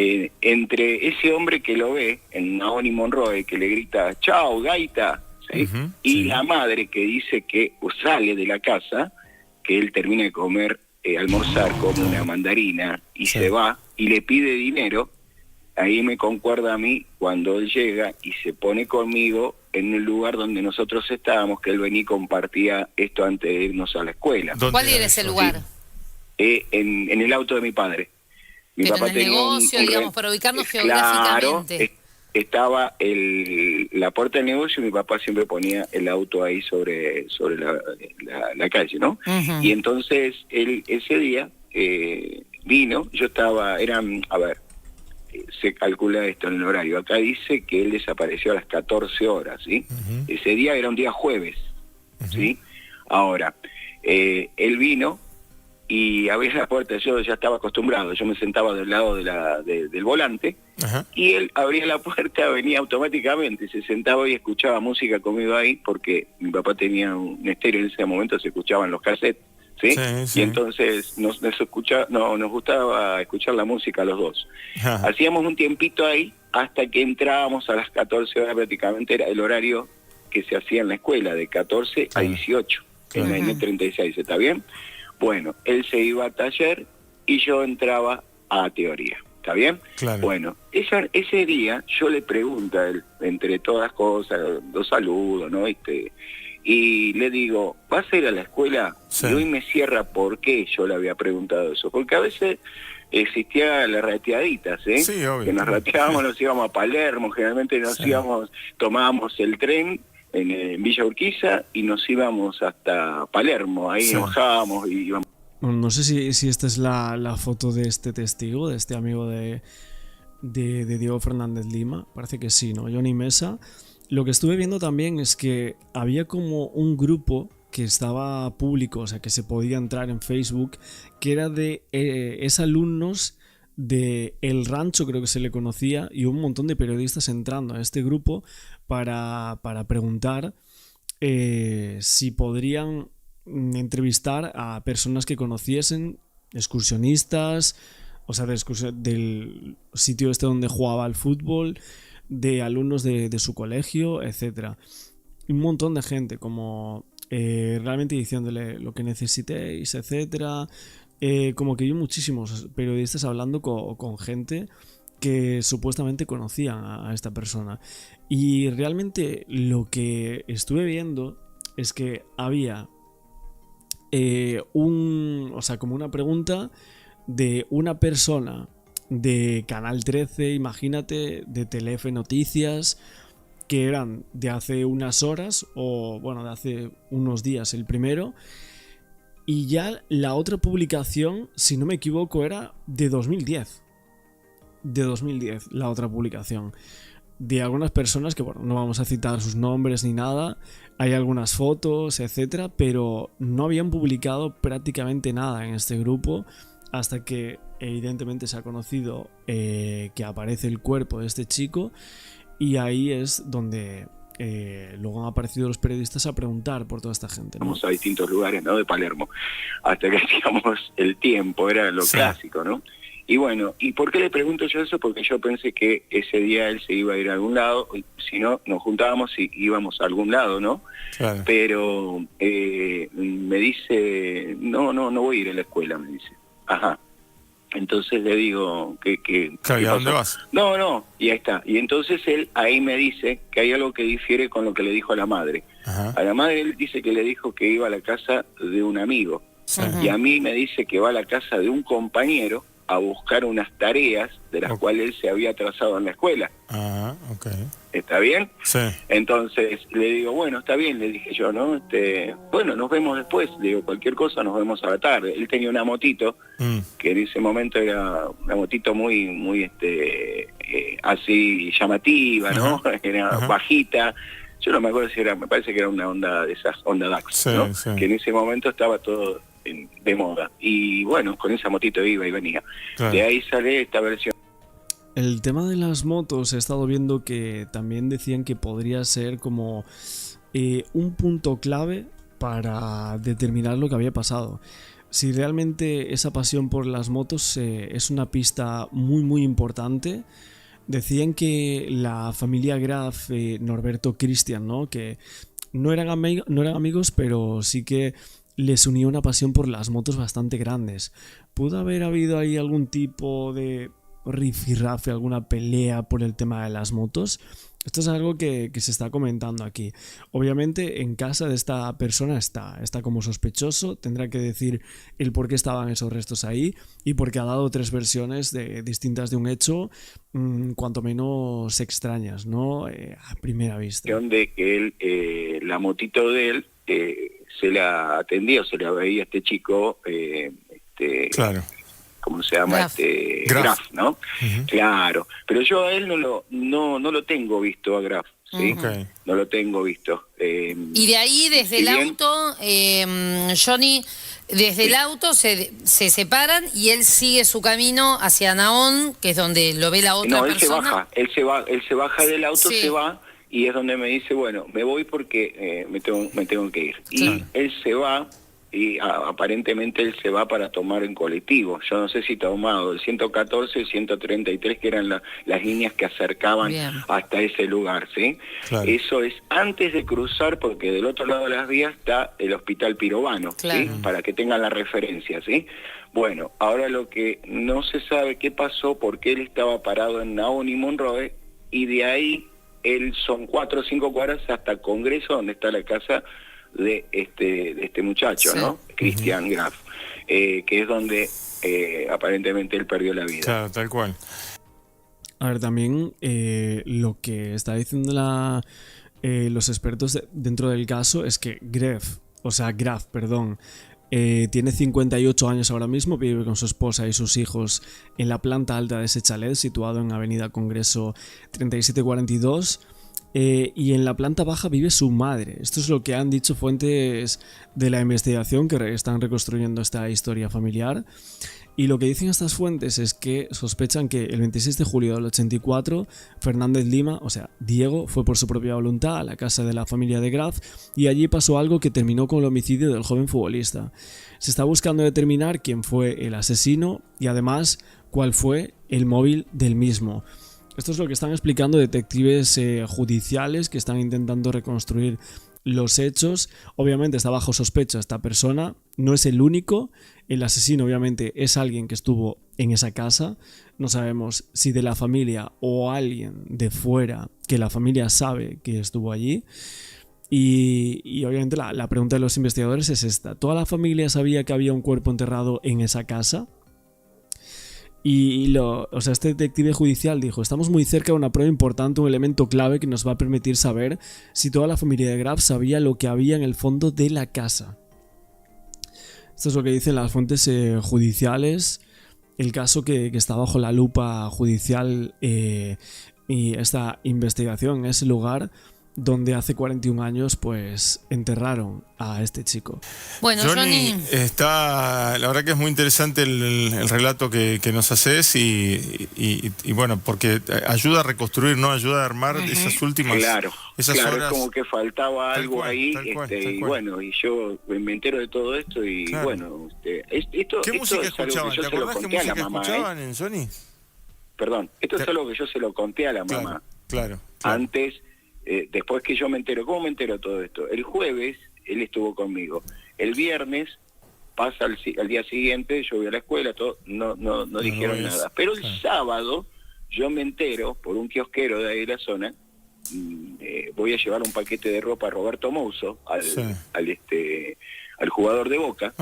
H: Entre ese hombre que lo ve en Mahoney Monroe, que le grita "chao, gaita", ¿sí? Y la madre que dice que sale de la casa, que él termina de comer, almorzar, come una mandarina y se va y le pide dinero. Ahí me concuerda a mí cuando él llega y se pone conmigo en el lugar donde nosotros estábamos, que él venía y compartía esto antes de irnos a la escuela.
I: ¿Cuál era ese lugar?
H: En el auto de mi padre. Mi
I: Pero
H: papá
I: en el
H: tenía
I: negocio, digamos, para ubicarnos geográficamente.
H: Claro, estaba la puerta del negocio y mi papá siempre ponía el auto ahí sobre la calle, ¿no? Y entonces él ese día vino, se calcula esto en el horario, acá dice que él desapareció a las 14 horas, ¿sí? Ese día era un día jueves, ¿sí? Ahora, él vino y abría la puerta, yo ya estaba acostumbrado, yo me sentaba del lado del volante, y él abría la puerta, venía automáticamente, se sentaba y escuchaba música conmigo ahí, porque mi papá tenía un estéreo en ese momento, se escuchaban los cassettes, ¿sí? Y entonces nos gustaba escuchar la música los dos. Hacíamos un tiempito ahí, hasta que entrábamos a las 14 horas, prácticamente era el horario que se hacía en la escuela, de 14 a 18, en la N36, ¿está bien? Bueno, él se iba a taller y yo entraba a teoría, ¿está bien? Bueno, ese día yo le pregunto a él, entre todas cosas, lo saludo, ¿no? Y le digo, ¿vas a ir a la escuela? Y hoy me cierra por qué yo le había preguntado eso. Porque a veces existía la rateadita, ¿sí?
J: Obvio.
H: Que nos rateábamos, nos íbamos a Palermo, generalmente tomábamos el tren en Villa Urquiza y nos íbamos hasta Palermo, ahí nos bajábamos y íbamos.
A: Bueno, no sé si esta es la foto de este testigo, de este amigo de Diego Fernández Lima, parece que sí, ¿no? Johnny Mesa. Lo que estuve viendo también es que había como un grupo que estaba público, o sea, que se podía entrar en Facebook, que era de exalumnos de El Rancho, creo que se le conocía, y un montón de periodistas entrando a este grupo para preguntar si podrían entrevistar a personas que conociesen, excursionistas, o sea, del sitio este donde jugaba al fútbol, de alumnos de su colegio, etcétera. Un montón de gente, como realmente diciéndole lo que necesitéis, etcétera. Como que hay muchísimos periodistas hablando con gente que supuestamente conocían a esta persona. Y realmente lo que estuve viendo es que había o sea, como una pregunta de una persona de Canal 13, imagínate, de Telefe Noticias, que eran de hace unas horas, o bueno, de hace unos días el primero, y ya la otra publicación, si no me equivoco, era de 2010. De 2010, la otra publicación. De algunas personas que, bueno, no vamos a citar sus nombres ni nada, hay algunas fotos, etcétera, pero no habían publicado prácticamente nada en este grupo hasta que evidentemente se ha conocido que aparece el cuerpo de este chico, y ahí es donde luego han aparecido los periodistas a preguntar por toda esta gente, ¿no?
H: Vamos a distintos lugares, ¿no? De Palermo, hasta que hacíamos el tiempo, era lo clásico, ¿no? Y bueno, ¿y por qué le pregunto yo eso? Porque yo pensé que ese día él se iba a ir a algún lado, si no, nos juntábamos y íbamos a algún lado, ¿no? Claro. Pero me dice, no voy a ir a la escuela, me dice. Ajá. Entonces le digo, ¿qué
J: ¿a dónde vas?
H: No, y ahí está. Y entonces él ahí me dice que hay algo que difiere con lo que le dijo a la madre. Ajá. A la madre él dice que le dijo que iba a la casa de un amigo. Sí. Y a mí me dice que va a la casa de un compañero a buscar unas tareas de las cuales él se había atrasado en la escuela.
J: Ah, ok.
H: ¿Está bien?
J: Sí.
H: Entonces le digo, bueno, está bien, le dije yo, ¿no? Bueno, nos vemos después, le digo, cualquier cosa nos vemos a la tarde. Él tenía una motito, que en ese momento era una motito muy así llamativa, ¿no? Era bajita. Yo no me acuerdo si era, me parece que era una Honda de esas, Honda Dax, ¿no? Sí. Que en ese momento estaba todo de moda. Y bueno, con esa motito iba y venía. Claro. De ahí sale esta versión.
A: El tema de las motos, he estado viendo que también decían que podría ser como un punto clave para determinar lo que había pasado. Si realmente esa pasión por las motos es una pista muy importante. Decían que la familia Graf, Norberto Christian, ¿no? Que no eran amigos, pero sí que les unía una pasión por las motos bastante grandes. ¿Pudo haber habido ahí algún tipo de rifirrafe, alguna pelea por el tema de las motos? Esto es algo que se está comentando aquí. Obviamente en casa de esta persona está como sospechoso, tendrá que decir el por qué estaban esos restos ahí, y porque ha dado 3 versiones distintas de un hecho, cuanto menos extrañas, ¿no? A primera vista.
H: De que él, la motito de él, se la atendía o se la veía a este chico,
J: claro.
H: ¿Cómo se llama? Graf, ¿no? Uh-huh. Claro, pero yo a él no lo tengo visto a Graf, ¿sí? Okay. No lo tengo visto.
I: Y de ahí, desde el auto, Johnny, desde el auto se separan y él sigue su camino hacia Naón, que es donde lo ve la otra persona.
H: Él se baja del auto, sí. Se va, y es donde me dice, bueno, me voy porque me tengo que ir. Claro. Y él se va, y aparentemente él se va para tomar en colectivo. Yo no sé si tomado el 114 y el 133, que eran las líneas que acercaban Bien. Hasta ese lugar, ¿sí? Claro. Eso es antes de cruzar, porque del otro lado de las vías está el Hospital Pirovano, claro. ¿Sí? Para que tengan la referencia, ¿sí? Bueno, ahora lo que no se sabe qué pasó, porque él estaba parado en Naón y Monroe, y de ahí son 4 o 5 cuadras hasta Congreso, donde está la casa de este muchacho, sí. ¿No? Christian Graf, que es donde aparentemente él perdió la vida.
J: Claro, tal cual.
A: A ver, también lo que está diciendo los expertos dentro del caso es que Graf, tiene 58 años ahora mismo, vive con su esposa y sus hijos en la planta alta de ese chalet situado en Avenida Congreso 3742. y en la planta baja vive su madre. Esto es lo que han dicho fuentes de la investigación que están reconstruyendo esta historia familiar. Y lo que dicen estas fuentes es que sospechan que el 26 de julio del 84 Fernández Lima, o sea, Diego, fue por su propia voluntad a la casa de la familia de Graf y allí pasó algo que terminó con el homicidio del joven futbolista. Se está buscando determinar quién fue el asesino y además cuál fue el móvil del mismo. Esto es lo que están explicando detectives judiciales que están intentando reconstruir los hechos. Obviamente está bajo sospecha esta persona, no es el único. El asesino obviamente es alguien que estuvo en esa casa. No sabemos si de la familia o alguien de fuera que la familia sabe que estuvo allí. Y obviamente la pregunta de los investigadores es esta: ¿toda la familia sabía que había un cuerpo enterrado en esa casa? Este detective judicial dijo: estamos muy cerca de una prueba importante, un elemento clave que nos va a permitir saber si toda la familia de Graf sabía lo que había en el fondo de la casa. Esto es lo que dicen las fuentes judiciales. El caso que está bajo la lupa judicial y esta investigación en ese lugar donde hace 41 años pues enterraron a este chico.
I: Bueno, Johnny,
J: la verdad que es muy interesante el relato que nos haces y bueno, porque ayuda a reconstruir, ¿no? Ayuda a armar esas últimas esas horas.
H: Es como que faltaba algo
J: cual,
H: ahí,
J: tal cual.
H: y bueno, y yo me entero de todo esto y bueno, esto
J: ¿Qué música escuchaban? ¿Te acordás qué música escuchaban en Sony?
H: Perdón, esto es algo que yo se lo conté a la mamá.
J: Claro.
H: Antes, después que yo me entero. ¿Cómo me entero todo esto? El jueves él estuvo conmigo. El viernes pasa al día siguiente, yo voy a la escuela, todo, no dijeron nada. Pero el sábado yo me entero por un kiosquero de ahí de la zona. Voy a llevar un paquete de ropa a Roberto Mouso, al jugador de Boca,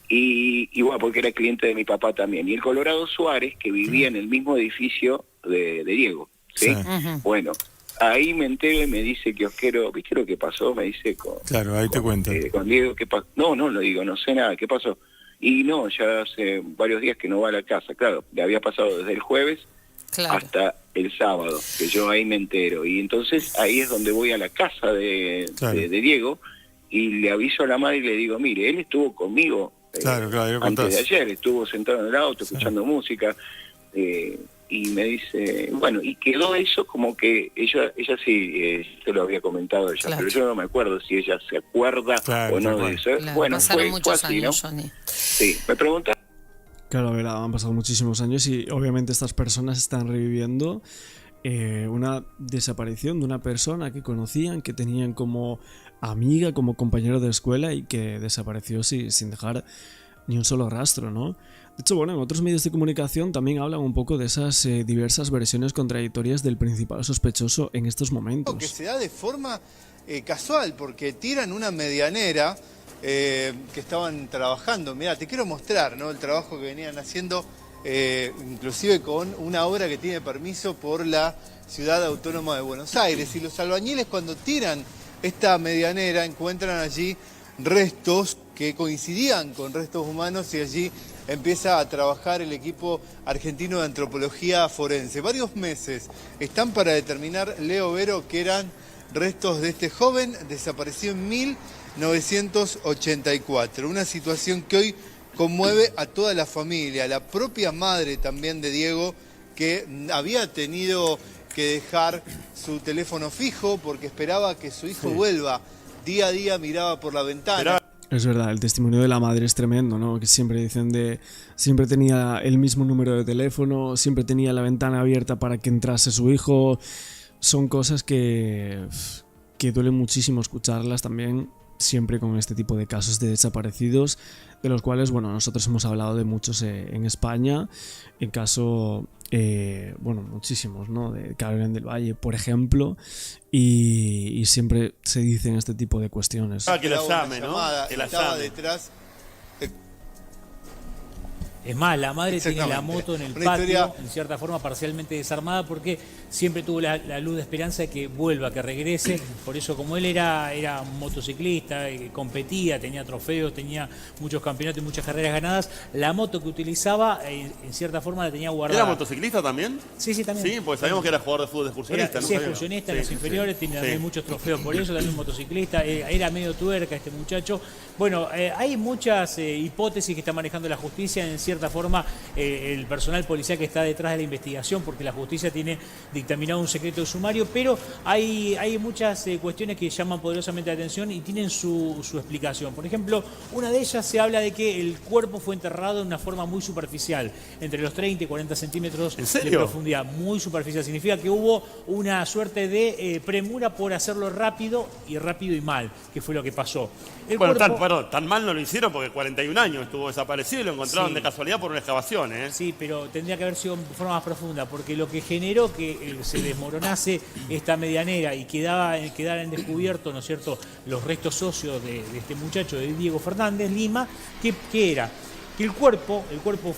H: y bueno, porque era cliente de mi papá también. Y el Colorado Suárez, que vivía en el mismo edificio de Diego, ¿sí? Bueno, ahí me entero y me dice kiosquero, ¿viste lo que pasó? Me dice
J: ahí te cuento.
H: Con Diego, ¿qué pasó? No, lo digo, no sé nada, ¿qué pasó? Y no, ya hace varios días que no va a la casa. Claro, le había pasado desde el jueves hasta el sábado, que yo ahí me entero. Y entonces ahí es donde voy a la casa de Diego y le aviso a la madre y le digo: mire, él estuvo conmigo antes de ayer, estuvo sentado en el auto escuchando música, y me dice, bueno, y quedó eso como que ella sí, se lo había comentado ella, pero yo no me acuerdo si ella se acuerda o no de eso. Bueno, fue así,
I: años,
H: ¿no?
I: Johnny.
H: Sí, me preguntaba.
A: Claro, a ver, han pasado muchísimos años y obviamente estas personas están reviviendo una desaparición de una persona que conocían, que tenían como amiga, como compañero de escuela y que desapareció sin dejar ni un solo rastro, ¿no? De hecho, bueno, en otros medios de comunicación también hablan un poco de esas diversas versiones contradictorias del principal sospechoso en estos momentos.
K: Que se da de forma casual, porque tiran una medianera que estaban trabajando. Mirá, te quiero mostrar, ¿no?, el trabajo que venían haciendo, inclusive con una obra que tiene permiso por la Ciudad Autónoma de Buenos Aires. Y los albañiles, cuando tiran esta medianera, encuentran allí restos que coincidían con restos humanos y allí empieza a trabajar el equipo argentino de antropología forense. Varios meses están para determinar, Leo Vero, que eran restos de este joven desaparecido en 1984. Una situación que hoy conmueve a toda la familia, la propia madre también de Diego, que había tenido que dejar su teléfono fijo porque esperaba que su hijo vuelva. Día a día miraba por la ventana.
A: Es verdad, el testimonio de la madre es tremendo, ¿no? Que siempre dicen siempre tenía el mismo número de teléfono, siempre tenía la ventana abierta para que entrase su hijo. Son cosas que duelen muchísimo escucharlas también, siempre con este tipo de casos de desaparecidos, de los cuales, bueno, nosotros hemos hablado de muchos en España, en caso, bueno, muchísimos, ¿no? De Carmen del Valle, por ejemplo, y siempre se dicen este tipo de cuestiones.
K: Que la llame, ¿no? Que la estaba llame detrás.
L: Es más, la madre tiene la moto en el patio, en cierta forma parcialmente desarmada, porque siempre tuvo la luz de esperanza de que vuelva, que regrese. Por eso, como él era motociclista, competía, tenía trofeos, tenía muchos campeonatos y muchas carreras ganadas, la moto que utilizaba, en cierta forma la tenía guardada.
M: ¿Era motociclista también?
L: Sí, también.
M: Sí, porque sabíamos que era jugador de fútbol excursionista.
L: Sí, excursionista en las inferiores, tiene también muchos trofeos por eso, también motociclista, era medio tuerca este muchacho. Bueno, hay muchas hipótesis que está manejando la justicia, en cierta forma el personal policial que está detrás de la investigación, porque la justicia tiene dictaminado un secreto de sumario, pero hay muchas cuestiones que llaman poderosamente la atención y tienen su explicación. Por ejemplo, una de ellas se habla de que el cuerpo fue enterrado de una forma muy superficial, entre los 30 y 40 centímetros de profundidad, muy superficial. Significa que hubo una suerte de premura por hacerlo rápido y mal, que fue lo que pasó.
M: Tan mal no lo hicieron porque 41 años estuvo desaparecido y lo encontraron de casualidad por una excavación, ¿eh?
L: Sí, pero tendría que haber sido de forma más profunda, porque lo que generó que se desmoronase esta medianera y quedara en descubierto, ¿no es cierto?, los restos óseos de este muchacho, de Diego Fernández Lima, ¿qué era? Que el cuerpo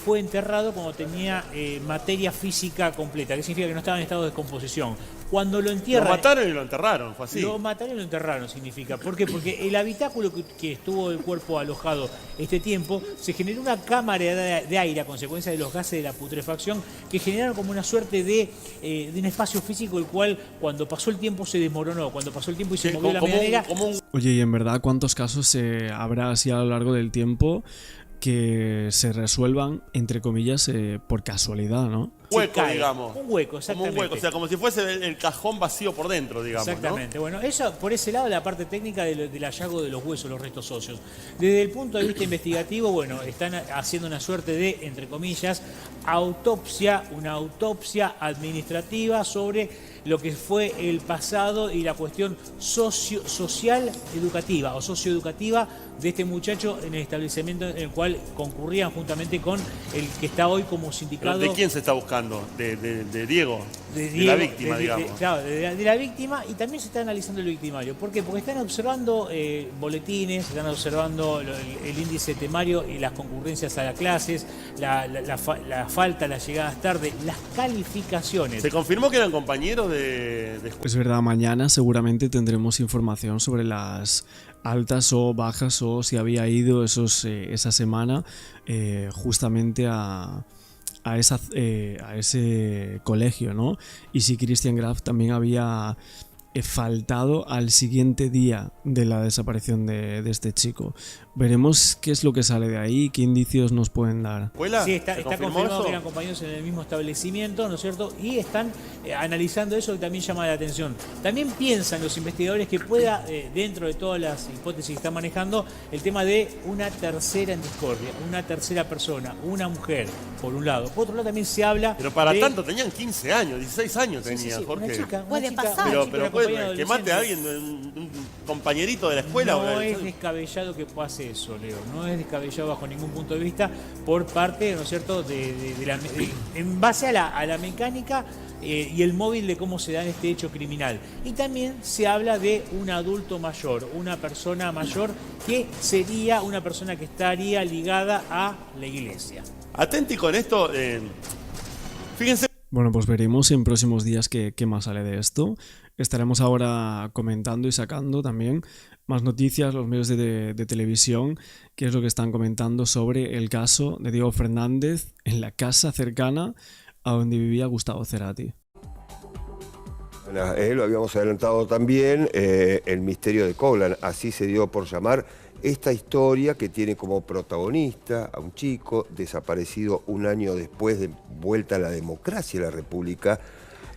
L: fue enterrado cuando tenía materia física completa, que significa que no estaba en estado de descomposición. Cuando lo entierran...
M: Lo mataron y lo enterraron, fue así.
L: Lo mataron y lo enterraron, significa. ¿Por qué? Porque el habitáculo que estuvo el cuerpo alojado este tiempo, se generó una cámara de aire a consecuencia de los gases de la putrefacción, que generaron como una suerte de un espacio físico, el cual cuando pasó el tiempo se desmoronó, cuando pasó el tiempo y se movió la medianera...
A: Oye, y en verdad, ¿cuántos casos habrá así a lo largo del tiempo que se resuelvan, entre comillas, por casualidad, ¿no?
M: Hueco, digamos.
L: Un hueco, exactamente.
M: Como un hueco, o sea, como si fuese el cajón vacío por dentro, digamos.
L: Exactamente.
M: ¿No?
L: Bueno, eso por ese lado, la parte técnica del hallazgo de los huesos, los restos óseos. Desde el punto de vista investigativo, bueno, están haciendo una suerte de, entre comillas, una autopsia administrativa sobre lo que fue el pasado y la cuestión social educativa o socioeducativa de este muchacho en el establecimiento en el cual concurrían juntamente con el que está hoy como sindicado.
M: ¿De quién se está buscando? De Diego. De la víctima, digamos.
L: Claro, de la víctima, y también se está analizando el victimario. ¿Por qué? Porque están observando boletines, están observando el índice temario y las concurrencias a las clases, la falta, las llegadas tarde, las calificaciones.
M: ¿Se confirmó que eran compañeros de
A: Es verdad, mañana seguramente tendremos información sobre las altas o bajas, o si había ido esa semana justamente a ese colegio, ¿no? Y si Christian Graf también había faltado al siguiente día de la desaparición de este chico. Veremos qué es lo que sale de ahí, qué indicios nos pueden dar.
L: Sí, está confirmado que eran compañeros en el mismo establecimiento, ¿no es cierto? Y están analizando eso, que también llama la atención. También piensan los investigadores que pueda, dentro de todas las hipótesis que están manejando, el tema de una tercera en discordia, una tercera persona, una mujer, por un lado. Por otro lado también se habla...
M: Pero para tanto tenían 15 años, 16 años tenía, Jorge.
L: Una chica,
M: pero puede que mate a alguien, un compañerito de la escuela.
L: No es descabellado que pase eso, Leo. No es descabellado bajo ningún punto de vista por parte, ¿no es cierto?, en base a la mecánica y el móvil de cómo se da este hecho criminal. Y también se habla de un adulto mayor, una persona mayor que sería una persona que estaría ligada a la iglesia.
M: Atenti con esto, fíjense.
A: Bueno, pues veremos en próximos días qué más sale de esto. Estaremos ahora comentando y sacando también más noticias, los medios de televisión, qué es lo que están comentando sobre el caso de Diego Fernández en la casa cercana a donde vivía Gustavo Cerati.
N: Lo habíamos adelantado también, el misterio de Coblan, así se dio por llamar esta historia que tiene como protagonista a un chico desaparecido un año después de vuelta a la democracia de la República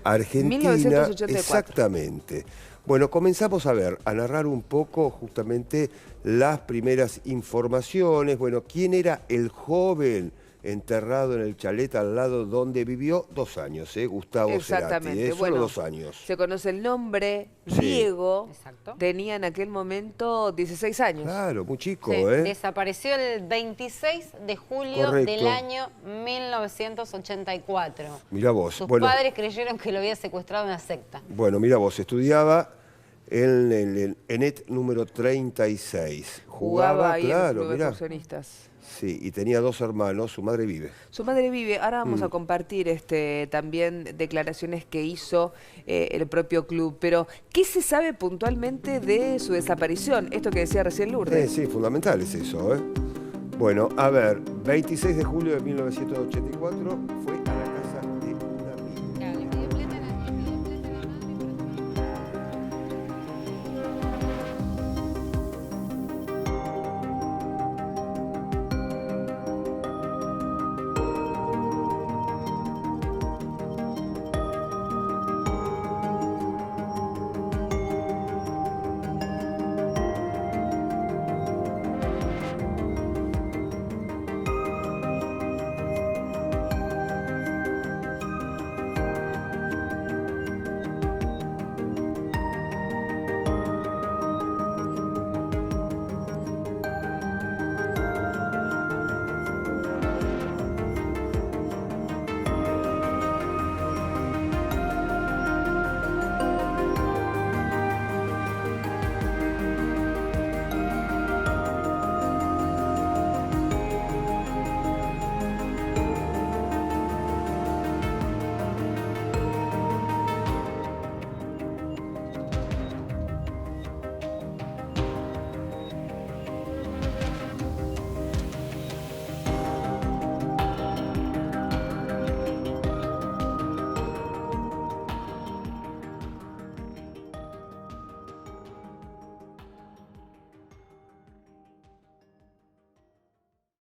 N: Argentina.
O: 1984.
N: Exactamente. Bueno, comenzamos a narrar un poco justamente las primeras informaciones. Bueno, ¿quién era el joven enterrado en el chalet al lado donde vivió 2 años, Gustavo Cerati, solo
O: bueno,
N: 2 años.
O: Se conoce el nombre, Diego, tenía en aquel momento 16 años.
N: Claro, muy chico,
P: sí, desapareció el 26 de julio del año 1984.
N: Mirá vos.
P: Sus padres creyeron que lo había secuestrado una secta.
N: Bueno, mirá vos, estudiaba en el ENET número 36.
O: Jugaba ahí
N: claro,
O: en el club de
N: mirá.
O: excursionistas.
N: Sí, y tenía 2 hermanos, su madre vive.
O: Su madre vive. Ahora vamos a compartir también declaraciones que hizo el propio club. Pero, ¿qué se sabe puntualmente de su desaparición? Esto que decía recién Lourdes.
N: Sí, fundamental es eso, ¿eh? Bueno, a ver, 26 de julio de 1984 fue